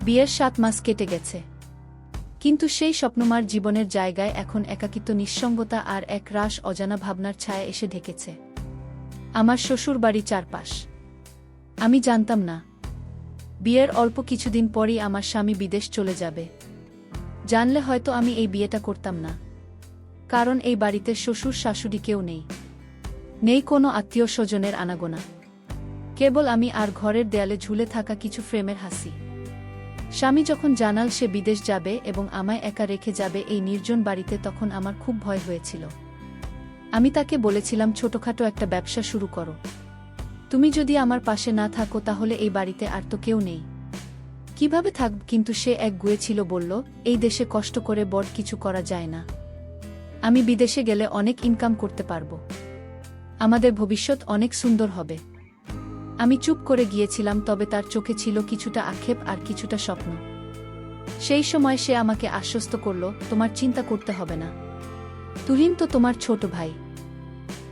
বিয়ের ৭ মাস কেটে গেছে, কিন্তু সেই স্বপ্নমার জীবনের জায়গায় এখন একাকিত্ব, নিঃসঙ্গতা আর এক রাশ অজানা ভাবনার ছায়া এসে ঢেকেছে। আমার শ্বশুরবাড়ি চারপাশ। আমি জানতাম না বিয়ের অল্প কিছুদিন পরই আমার স্বামী বিদেশ চলে যাবে। জানলে হয়তো আমি এই বিয়েটা করতাম না, কারণ এই বাড়িতে শ্বশুর শাশুড়ি কেউ নেই, নেই কোনো আত্মীয় স্বজনের আনাগোনা, কেবল আমি আর ঘরের দেয়ালে ঝুলে থাকা কিছু ফ্রেমের হাসি। স্বামী যখন জানাল সে বিদেশ যাবে এবং আমায় একা রেখে যাবে এই নির্জন বাড়িতে, তখন আমার খুব ভয় হয়েছিল। আমি তাকে বলেছিলাম, ছোটখাটো একটা ব্যবসা শুরু করো, তুমি যদি আমার পাশে না থাকো তাহলে এই বাড়িতে আর তো কেউ নেই, কিভাবে থাকব? কিন্তু সে এক গুয়ে ছিল, বলল, এই দেশে কষ্ট করে বড় কিছু করা যায় না, আমি বিদেশে গেলে অনেক ইনকাম করতে পারবো, আমাদের ভবিষ্যৎ অনেক সুন্দর হবে। আমি চুপ করে গিয়েছিলাম, তবে তার চোখে ছিল কিছুটা আক্ষেপ আর কিছুটা স্বপ্ন। সেই সময় সে আমাকে আশ্বস্ত করল, তোমার চিন্তা করতে হবে না, তুহিন তো তোমার ছোট ভাই,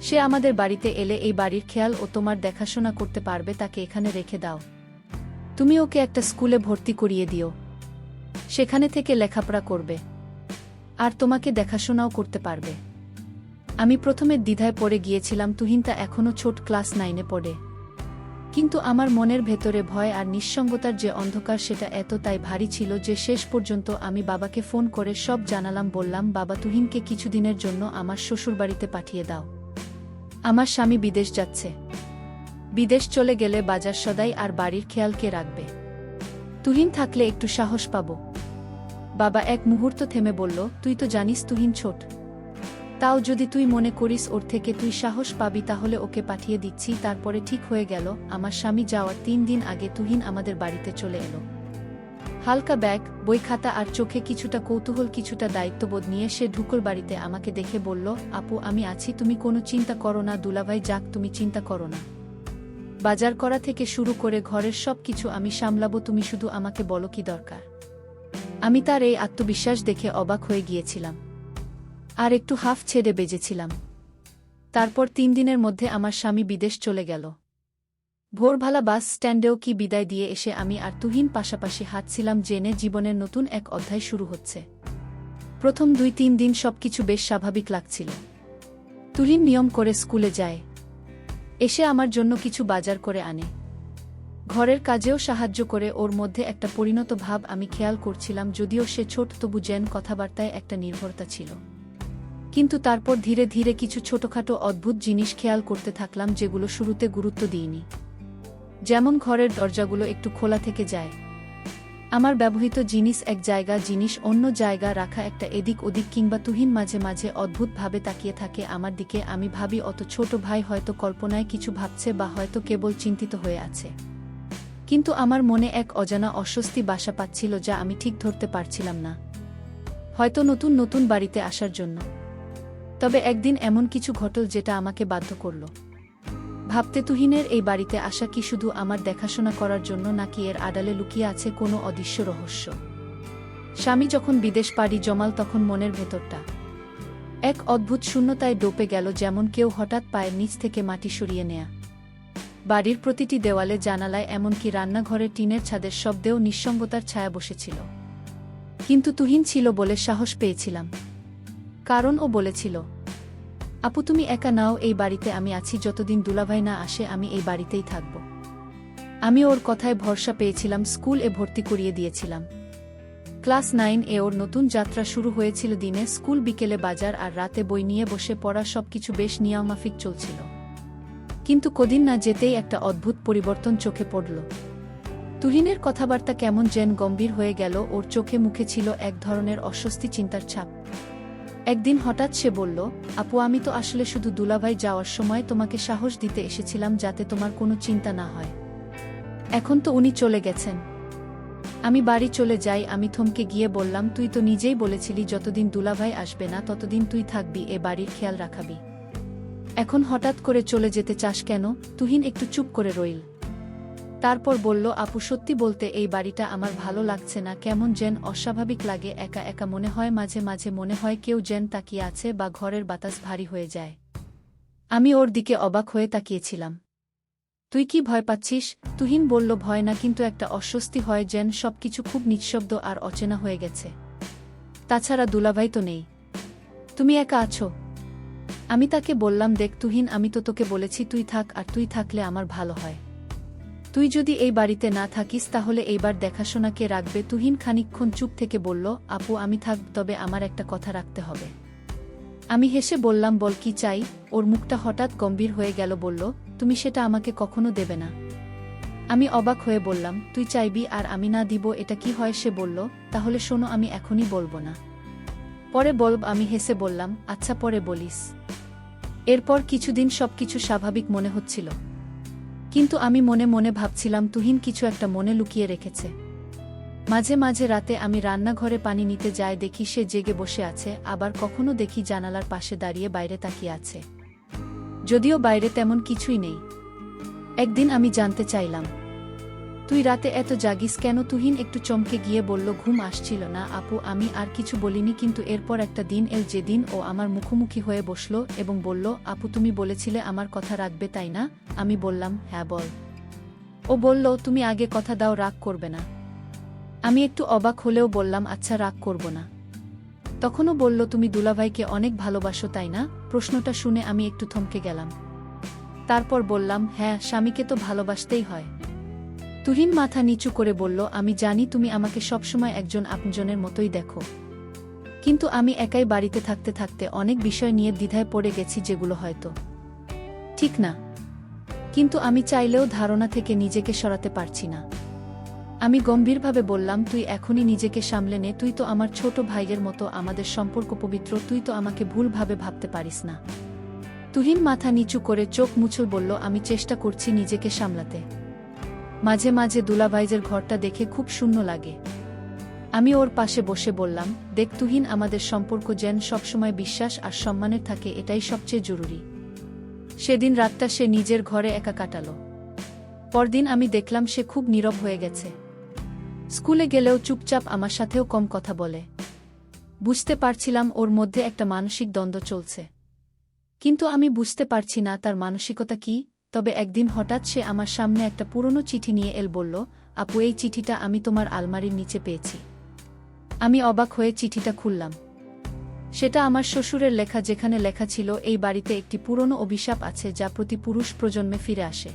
সে আমাদের বাড়িতে এলে এই বাড়ির খেয়াল ও তোমার দেখাশোনা করতে পারবে, তাকে এখানে রেখে দাও, তুমি ওকে একটা স্কুলে ভর্তি করিয়ে দিও, সেখানে থেকে লেখাপড়া করবে আর তোমাকে দেখাশোনাও করতে পারবে। আমি প্রথমে দ্বিধায় পড়ে গিয়েছিলাম, তুহিনটা এখনও ছোট, ক্লাস 9-এ পড়ে, কিন্তু আমার মনের ভেতরে ভয় আর নিঃসঙ্গতার যে অন্ধকার সেটা এতটাই ভারী ছিল যে শেষ পর্যন্ত আমি বাবাকে ফোন করে সব জানালাম। বললাম, বাবা, তুহিনকে কিছুদিনের জন্য আমার শ্বশুরবাড়িতে পাঠিয়ে দাও, আমার স্বামী বিদেশ যাচ্ছে, বিদেশ চলে গেলে বাজার সদাই আর বাড়ির খেয়াল কে রাখবে? তুহিন থাকলে একটু সাহস পাব। বাবা এক মুহূর্ত থেমে বলল, তুই তো জানিস তুহিন ছোট, তাও যদি তুই মনে করিস ওর থেকে তুই সাহস পাবি তাহলে ওকে পাঠিয়ে দিচ্ছি। তারপরে ঠিক হয়ে গেল। আমার স্বামী যাওয়ার 3 দিন আগে তুহিন আমাদের বাড়িতে চলে এলো। হালকা ব্যাগ, বই খাতা আর চোখে কিছুটা কৌতূহল, কিছুটা দায়িত্ববোধ নিয়ে সে ঢুকল বাড়িতে। আমাকে দেখে বলল, আপু, আমি আছি, তুমি কোনো চিন্তা করো না, দুলাভাই যাক, তুমি চিন্তা করো না, বাজার করা থেকে শুরু করে ঘরের সব কিছু আমি সামলাবো, তুমি শুধু আমাকে বলো কি দরকার। আমি তার এই আত্মবিশ্বাস দেখে অবাক হয়ে গিয়েছিলাম আর একটু হাফ ছেড়ে বেজেছিলাম। তারপর 3 দিনের মধ্যে আমার স্বামী বিদেশ চলে গেল। ভোরবেলা বাস স্ট্যান্ডেও কি বিদায় দিয়ে এসে আমি আর তুহিন পাশাপাশি হাঁটছিলাম, জেনে জীবনের নতুন এক অধ্যায় শুরু হচ্ছে। প্রথম 2-3 দিন সবকিছু বেশ স্বাভাবিক লাগছিল। তুহিন নিয়ম করে স্কুলে যায়, এসে আমার জন্য কিছু বাজার করে আনে, ঘরের কাজেও সাহায্য করে। ওর মধ্যে একটা পরিণত ভাব আমি খেয়াল করছিলাম, যদিও সে ছোট, তবু যেন কথাবার্তায় একটা নির্ভরতা ছিল। কিন্তু তারপর ধীরে ধীরে কিছু ছোটখাটো অদ্ভুত জিনিস খেয়াল করতে থাকলাম, যেগুলো শুরুতে গুরুত্ব দিইনি। যেমন ঘরের দরজাগুলো একটু খোলা থেকে যায়, আমার ব্যবহৃত জিনিস এক জায়গা, জিনিস অন্য জায়গা রাখা, একটা এদিক ওদিক, কিংবা তুহিন মাঝে মাঝে অদ্ভুতভাবে তাকিয়ে থাকে আমার দিকে। আমি ভাবি, অত ছোট ভাই হয়তো কল্পনায় কিছু ভাবছে বা হয়তো কেবল চিন্তিত হয়ে আছে। কিন্তু আমার মনে এক অজানা অস্বস্তি বাসা পাচ্ছিল, যা আমি ঠিক ধরতে পারছিলাম না। হয়তো নতুন নতুন বাড়িতে আসার জন্য। তবে একদিন এমন কিছু ঘটল যেটা আমাকে বাধ্য করল ভাবতে, তুহিনের এই বাড়িতে আসা কি শুধু আমার দেখাশোনা করার জন্য, নাকি এর আড়ালে লুকিয়ে আছে কোনো অদৃশ্য রহস্য। স্বামী যখন বিদেশ পাড়ি জমাল, তখন মনের ভেতরটা এক অদ্ভুত শূন্যতায় ডোবে গেল, যেমন কেউ হঠাৎ পায়ের নিচ থেকে মাটি সরিয়ে নেয়া। বাড়ির প্রতিটি দেওয়ালে, জানালায়, এমনকি রান্নাঘরের টিনের ছাদের শব্দেও নিঃসঙ্গতার ছায়া বসেছিল। কিন্তু তুহিন ছিল বলে সাহস পেয়েছিলাম, কারণ ও বলেছিল, আপু, তুমি একা নাও, এই বাড়িতে আমি আছি, যতদিন দুলাভাই না আসে আমি এই বাড়িতেই থাকব। আমি ওর কথায় ভরসা পেয়েছিলাম, স্কুল-এ ভর্তি করিয়ে দিয়েছিলাম। ক্লাস 9-এ ওর নতুন যাত্রা শুরু হয়েছিল। দিনে স্কুল, বিকেলে বাজার আর রাতে বই নিয়ে বসে পড়া, সবকিছু বেশ নিয়মমাফিক চলছিল। কিন্তু কদিন না যেতেই একটা অদ্ভুত পরিবর্তন চোখে পড়ল। তুহিনের কথাবার্তা কেমন যেন গম্ভীর হয়ে গেল, ওর চোখে মুখে ছিল এক ধরনের অস্বস্তি, চিন্তার ছাপ। একদিন হঠাৎ সে বলল, আপু, আমি তো আসলে শুধু দুলাভাই যাওয়ার সময় তোমাকে সাহস দিতে এসেছিলাম, যাতে তোমার কোনো চিন্তা না হয়। এখন তো উনি চলে গেছেন, আমি বাড়ি চলে যাই। আমি থমকে গিয়ে বললাম, তুই তো নিজেই বলেছিলি যতদিন দুলাভাই আসবে না ততদিন তুই থাকবি, এ বাড়ির খেয়াল রাখাবি। এখন হঠাৎ করে চলে যেতে চাস কেন? তুহিন একটু চুপ করে রইল, তারপর বলল, আপু, সত্যি বলতে এই বাড়িটা আমার ভালো লাগছে না, কেমন যেন অস্বাভাবিক লাগে, একা একা মনে হয়, মাঝে মাঝে মনে হয় কেউ যেন তাকিয়ে আছে, বা ঘরের বাতাস ভারী হয়ে যায়। আমি ওর দিকে অবাক হয়ে তাকিয়েছিলাম। তুই কি ভয় পাচ্ছিস? তুহিন বলল, ভয় না, কিন্তু একটা অস্বস্তি হয়, যেন সবকিছু খুব নিঃশব্দ আর অচেনা হয়ে গেছে। তাছাড়া দুলাভাই তো নেই। তুমি একা আছো। আমি তাকে বললাম, দেখ তুহিন, আমি তো তোকে বলেছি তুই থাক, আর তুই থাকলে আমার ভালো হয়। তুই যদি এই বাড়িতে না থাকিস তাহলে এইবার দেখাশোনা কে রাখবে? তুহিন খানিকক্ষণ চুপ থেকে বলল, আপু আমি থাকব, তবে আমার একটা কথা রাখতে হবে। আমি হেসে বললাম, বল কি চাই? ওর মুখটা হঠাৎ গম্ভীর হয়ে গেল, বলল, তুমি সেটা আমাকে কখনো দেবে না। আমি অবাক হয়ে বললাম, তুই চাইবি আর আমি না দিব, এটা কি হয়? সে বলল, তাহলে শোনো, আমি এখনই বলবো না, পরে বলব। আমি হেসে বললাম, আচ্ছা পরে বলিস। এরপর কিছুদিন সবকিছু স্বাভাবিক মনে হচ্ছিল, কিন্তু আমি মনে মনে ভাবছিলাম তুহিন কিছু একটা মনে লুকিয়ে রেখেছে। মাঝে মাঝে রাতে আমি রান্নাঘরে পানি নিতে যাই, দেখি সে জেগে বসে আছে, আবার কখনো দেখি জানালার পাশে দাঁড়িয়ে বাইরে তাকিয়ে আছে, যদিও বাইরে তেমন কিছুই নেই। একদিন আমি জানতে চাইলাম, তুই রাতে এত জাগিস কেন? তুহিন একটু চমকে গিয়ে বলল, ঘুম আসছিল না আপু। আমি আর কিছু বলিনি, কিন্তু এরপর একটা দিন এল যেদিন ও আমার মুখোমুখি হয়ে বসল এবং বলল, আপু তুমি বলেছিলে আমার কথা রাখবে, তাই না? আমি বললাম, হ্যাঁ বল। ও বলল, তুমি আগে কথা দাও, রাগ করবে না। আমি একটু অবাক হলেও বললাম, আচ্ছা রাগ করব না। তখনও বলল, তুমি দুলাভাইকে অনেক ভালোবাসো, তাই না? প্রশ্নটা শুনে আমি একটু থমকে গেলাম। তারপর বললাম, হ্যাঁ, স্বামীকে তো ভালোবাসতেই হয়। তুহিন মাথা নিচু করে বলল, আমি জানি তুমি আমাকে সবসময় একজন আপনজনের মতোই দেখো, কিন্তু আমি একাই বাড়িতে থাকতে থাকতে অনেক বিষয় নিয়ে দ্বিধায় পড়ে গেছি, যেগুলো হয়তো ঠিক না, কিন্তু আমি চাইলেও ধারণা থেকে নিজেকে সরাতে পারছি না। আমি গম্ভীরভাবে বললাম, তুই এখনই নিজেকে সামলে নে, তুই তো আমার ছোট ভাইয়ের মতো, আমাদের সম্পর্ক পবিত্র, তুই তো আমাকে ভুলভাবে ভাবতে পারিস না। তুহিন মাথা নিচু করে চোখ মুছল, বলল, আমি চেষ্টা করছি নিজেকে সামলাতে। মাঝে মাঝে দুলাভাইজের ঘরটা দেখে খুব শূন্য লাগে। আমি ওর পাশে বসে বললাম, দেখ তুহিন, আমাদের সম্পর্ক যেন সবসময় বিশ্বাস আর সম্মানের থাকে, এটাই সবচেয়ে জরুরি। সেদিন রাতটা সে নিজের ঘরে একা কাটাল। পরদিন আমি দেখলাম সে খুব নীরব হয়ে গেছে। স্কুলে গেলেও চুপচাপ, আমার সাথেও কম কথা বলে। বুঝতে পারছিলাম ওর মধ্যে একটা মানসিক দ্বন্দ্ব চলছে, কিন্তু আমি বুঝতে পারছি না তার মানসিকতা কি। তবে একদিন হঠাৎ সে আমার সামনে একটা পুরনো চিঠি নিয়ে এল, বলল, আপু এই চিঠিটা আমি তোমার আলমারির নিচে পেয়েছি। আমি অবাক হয়ে চিঠিটা খুললাম। সেটা আমার শ্বশুরের লেখা, যেখানে লেখা ছিল, এই বাড়িতে একটি পুরনো অভিশাপ আছে যা প্রতি পুরুষ প্রজন্মে ফিরে আসে।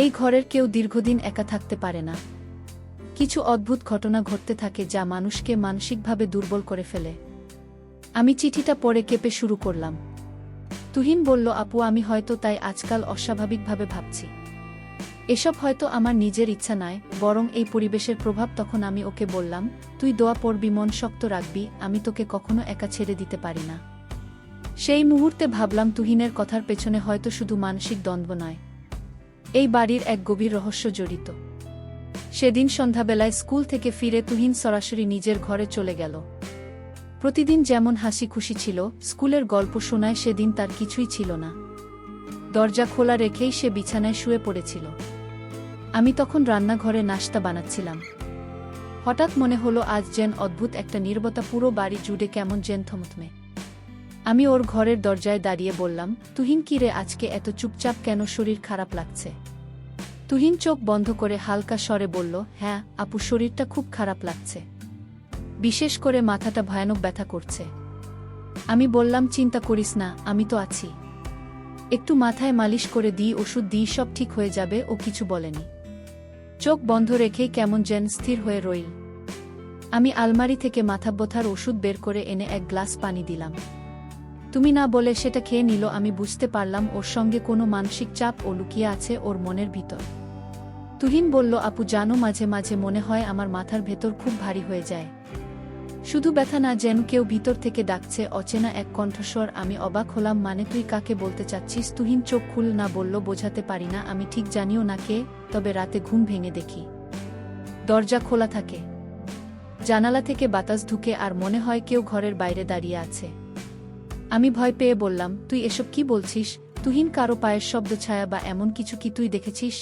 এই ঘরের কেউ দীর্ঘদিন একা থাকতে পারে না। কিছু অদ্ভুত ঘটনা ঘটতে থাকে যা মানুষকে মানসিকভাবে দুর্বল করে ফেলে। আমি চিঠিটা পড়ে কেঁপে শুরু করলাম। তুহিন বলল, আপু আমি হয়তো তাই আজকাল অস্বাভাবিকভাবে ভাবছি। এসব হয়তো আমার নিজের ইচ্ছা নয়, বরং এই পরিবেশের প্রভাব। তখন আমি ওকে বললাম, তুই দোয়া পড়বি, মন শক্ত রাখবি, আমি তোকে কখনো একা ছেড়ে দিতে পারি না। সেই মুহূর্তে ভাবলাম, তুহিনের কথার পেছনে হয়তো শুধু মানসিক দ্বন্দ্ব নয়, এই বাড়ির এক গভীর রহস্য জড়িত। সেদিন সন্ধ্যাবেলায় স্কুল থেকে ফিরে তুহিন সরাসরি নিজের ঘরে চলে গেল। প্রতিদিন যেমন হাসি খুশি ছিল, স্কুলের গল্প শোনায় সেদিন তার কিছুই ছিল না। দরজা খোলা রেখেই সে বিছানায় শুয়ে পড়েছিল। আমি তখন রান্নাঘরে নাশতা বানাচ্ছিলাম। হঠাৎ মনে হলো, আজ যেন অদ্ভুত একটা নীরবতা পুরো বাড়ি জুড়ে, কেমন যেন থমথমে। আমি ওর ঘরের দরজায় দাঁড়িয়ে বললাম, তুহিন কি রে, আজকে এত চুপচাপ কেন? শরীর খারাপ লাগছে? তুহিন চোখ বন্ধ করে হালকা স্বরে বলল, হ্যাঁ আপু, শরীরটা খুব খারাপ লাগছে, বিশেষ করে মাথাটা ভয়ানক ব্যথা করছে। আমি বললাম, চিন্তা করিস না, আমি তো আছি, একটু মাথায় মালিশ করে দিই, ওষুধ দিই, সব ঠিক হয়ে যাবে। ও কিছু বলেনি, চোখ বন্ধ রেখেই কেমন যেন স্থির হয়ে রইল। আমি আলমারি থেকে মাথা ব্যথার ওষুধ বের করে এনে এক গ্লাস পানি দিলাম। তুমি না বলে সেটা খেয়ে নিল। আমি বুঝতে পারলাম ওর সঙ্গে কোনো মানসিক চাপ ও লুকিয়ে আছে ওর মনের ভিতর। তুহিন বলল, আপু জানো, মাঝে মাঝে মনে হয় আমার মাথার ভেতর খুব ভারী হয়ে যায়, শুধু ব্যথা না, যেন কেউ ভিতর থেকে ডাকছে, অচেনা এক কণ্ঠস্বর। আমি অবাক হলাম, মানে তুই কাকে বলতে চাচ্ছিস? তুহিন চোখ খুল না বলল, বোঝাতে পারি না, আমি ঠিক জানিও না কে, তবে রাতে ঘুম ভেঙে দেখি দরজা খোলা থাকে, জানালা থেকে বাতাস ঢুকে, আর মনে হয় কেউ ঘরের বাইরে দাঁড়িয়ে আছে। আমি ভয় পেয়ে বললাম, তুই এসব কি বলছিস? তুহিন, কারো পায়ের শব্দ, ছায়া বা এমন কিছু কি তুই দেখেছিস?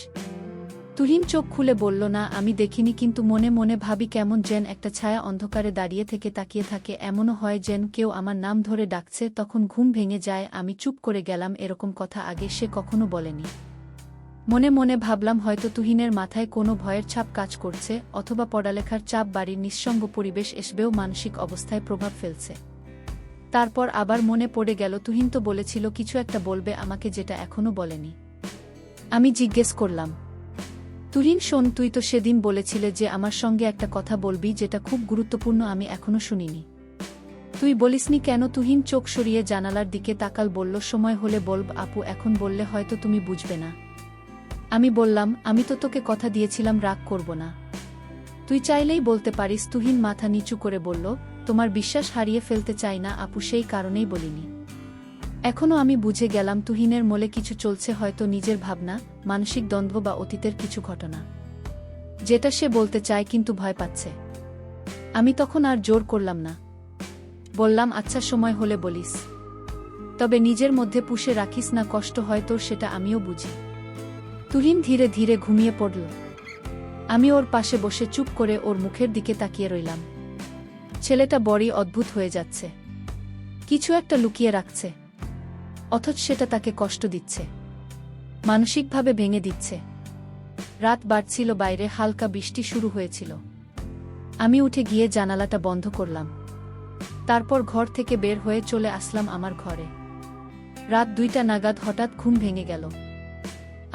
তুহিন চোখ খুলে বলল, না আমি দেখিনি, কিন্তু মনে মনে ভাবি কেমন যেন একটা ছায়া অন্ধকারে দাঁড়িয়ে থেকে তাকিয়ে থাকে, এমনও হয় যেন কেউ আমার নাম ধরে ডাকছে। তখন ঘুম ভেঙে যায়। আমি চুপ করে গেলাম, এরকম কথা আগে সে কখনো বলেনি। মনে মনে ভাবলাম হয়তো তুহিনের মাথায় কোনো ভয়ের ছাপ কাজ করছে, অথবা পড়ালেখার চাপ, বাড়ির নিঃসঙ্গ পরিবেশ এসবেও মানসিক অবস্থায় প্রভাব ফেলছে। তারপর আবার মনে পড়ে গেল তুহিন তো বলেছিল কিছু একটা বলবে আমাকে, যেটা এখনো বলেনি। আমি জিজ্ঞেস করলাম, তুহিন শোন, তুই তো সেদিন বলেছিলে যে আমার সঙ্গে একটা কথা বলবি যেটা খুব গুরুত্বপূর্ণ, আমি এখনো শুনিনি। তুই বলিসনি কেন? তুহিন চোখ সরিয়ে জানালার দিকে তাকাল, বলল সময় হলে বলব আপু, এখন বললে হয়তো তুমি বুঝবে না। আমি বললাম, আমি তো তোকে কথা দিয়েছিলাম রাগ করব না, তুই চাইলেই বলতে পারিস। তুহিন মাথা নিচু করে বলল, তোমার বিশ্বাস হারিয়ে ফেলতে চাই না আপু, সেই কারণেই বলিনি। এখনো আমি বুঝে গেলাম তুহিনের মনে কিছু চলছে, হয়তো নিজের ভাবনা, মানসিক দ্বন্দ্ব বা অতীতের কিছু ঘটনা, যেটা সে বলতে চায় কিন্তু ভয় পাচ্ছে। আমি তখন আর জোর করলাম না, বললাম আচ্ছা সময় হলে বলিস, তবে নিজের মধ্যে পুষে রাখিস না, কষ্ট হয় তোর, সেটা আমিও বুঝি। তুহিন ধীরে ধীরে ঘুমিয়ে পড়ল। আমি ওর পাশে বসে চুপ করে ওর মুখের দিকে তাকিয়ে রইলাম। ছেলেটা বড়ই অদ্ভুত হয়ে যাচ্ছে, কিছু একটা লুকিয়ে রাখছে, অথচ সেটা তাকে কষ্ট দিচ্ছে, মানসিকভাবে ভেঙে দিচ্ছে। রাত বাড়ছিল, বাইরে হালকা বৃষ্টি শুরু হয়েছিল। আমি উঠে গিয়ে জানালাটা বন্ধ করলাম, তারপর ঘর থেকে বের হয়ে চলে আসলাম আমার ঘরে। রাত 2টা নাগাদ হঠাৎ ঘুম ভেঙে গেল।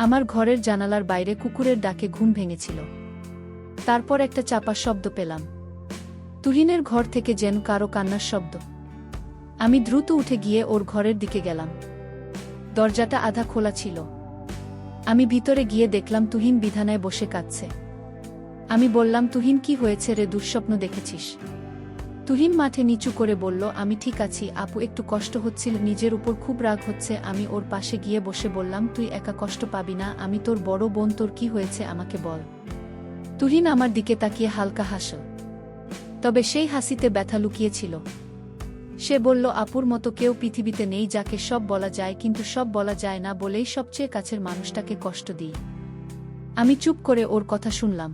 আমার ঘরের জানালার বাইরে কুকুরের ডাকে ঘুম ভেঙেছিল। তারপর একটা চাপা শব্দ পেলাম, তুহিনের ঘর থেকে যেন কারো কান্নার শব্দ। আমি দ্রুত উঠে গিয়ে ওর ঘরের দিকে গেলাম। দরজাটা আধা খোলা ছিল। আমি ভিতরে গিয়ে দেখলাম তুহিন বিছানায় বসে কাঁদছে। আমি বললাম, তুহিন কি হয়েছে রে, দুঃস্বপ্ন দেখেছিস? তুহিন মাথা নিচু করে বলল, আমি ঠিক আছি আপু, একটু কষ্ট হচ্ছিল, নিজের উপর খুব রাগ হচ্ছে। আমি ওর পাশে গিয়ে বসে বললাম, তুই একা কষ্ট পাবি না, আমি তোর বড় বোন, তোর কি হয়েছে আমাকে বল। তুহিন আমার দিকে তাকিয়ে হালকা হাসল, তবে সেই হাসিতে ব্যথা লুকিয়েছিল। সে বলল, আপুর মতো কেউ পৃথিবীতে নেই যাকে সব বলা যায়, কিন্তু সব বলা যায় না বলেই সবচেয়ে কাছের মানুষটাকে কষ্ট দিই। আমি চুপ করে ওর কথা শুনলাম।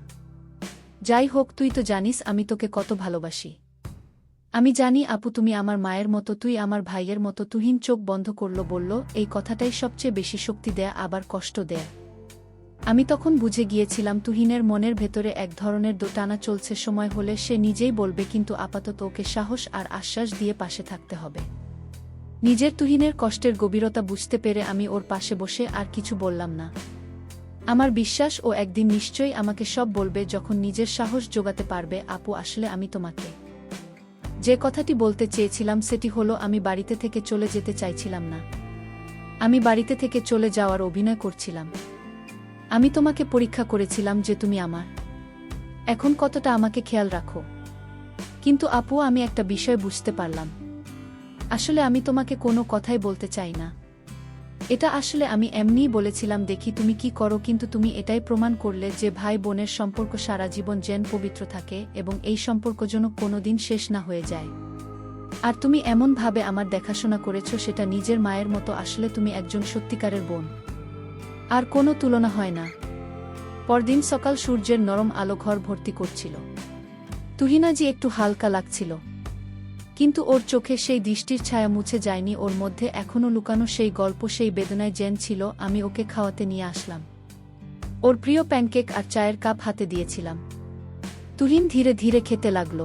যাই হোক, তুই তো জানিস আমি তোকে কত ভালোবাসি। আমি জানি আপু, তুমি আমার মায়ের মতো, তুই আমার ভাইয়ের মতো। তুহিন চোখ বন্ধ করল, বলল, এই কথাটাই সবচেয়ে বেশি শক্তি দেয়া আবার কষ্ট দেয়া। আমি তখন বুঝে গিয়েছিলাম তুহিনের মনের ভেতরে এক ধরনের দোটানা চলছে, সময় হলে সে নিজেই বলবে, কিন্তু আপাতত ওকে সাহস আর আশ্বাস দিয়ে পাশে থাকতে হবে। নিজের তুহিনের কষ্টের গভীরতা বুঝতে পেরে আমি ওর পাশে বসে আর কিছু বললাম না। আমার বিশ্বাস ও একদিন নিশ্চয়ই আমাকে সব বলবে, যখন নিজের সাহস জোগাতে পারবে। আপু, আসলে আমি তোমাকে যে কথাটি বলতে চেয়েছিলাম সেটি হলো, আমি বাড়িতে থেকে চলে যেতে চাইছিলাম না। আমি বাড়িতে থেকে চলে যাওয়ার অভিনয় করছিলাম। আমি তোমাকে পরীক্ষা করেছিলাম যে তুমি আমার এখন কতটা আমাকে খেয়াল রাখো। কিন্তু আপু, আমি একটা বিষয় বুঝতে পারলাম, আসলে আমি তোমাকে কোনো কথাই বলতে চাই না। এটা আসলে আমি এমনিই বলেছিলাম, দেখি তুমি কি করো, কিন্তু তুমি এটাই প্রমাণ করলে যে ভাই বোনের সম্পর্ক সারা জীবন যেন পবিত্র থাকে এবং এই সম্পর্ক যেন কোনোদিন শেষ না হয়ে যায়। আর তুমি এমনভাবে আমার দেখাশোনা করেছো, সেটা নিজের মায়ের মতো। আসলে তুমি একজন সত্যিকারের বোন, আর কোনো তুলনা হয় না। পরদিন সকাল, সূর্যের নরম আলো ঘর ভর্তি করছিল। তুহিনাজি একটু হালকা লাগছিল, কিন্তু ওর চোখে সেই দৃষ্টির ছায়া মুছে যায়নি। ওর মধ্যে এখনো লুকানো সেই গল্প, সেই বেদনায় জেন ছিল। আমি ওকে খাওয়াতে নিয়ে আসলাম। ওর প্রিয় প্যানকেক আর চায়ের কাপ হাতে দিয়েছিলাম। তুহিন ধীরে ধীরে খেতে লাগল।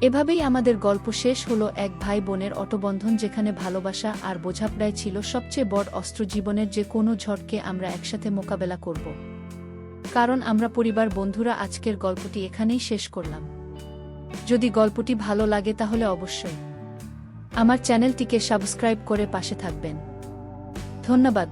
এভাবেই আমাদের গল্প শেষ হলো, এক ভাই বোনের অটবন্ধন, যেখানে ভালোবাসা আর বোঝাপড়াই ছিল সবচেয়ে বড় অস্ত্র। জীবনের যে কোনো ঝড়কে আমরা একসাথে মোকাবেলা করব, কারণ আমরা পরিবার। বন্ধুরা, আজকের গল্পটি এখানেই শেষ করলাম। যদি গল্পটি ভালো লাগে তাহলে অবশ্যই আমার চ্যানেলটিকে সাবস্ক্রাইব করে পাশে থাকবেন। ধন্যবাদ।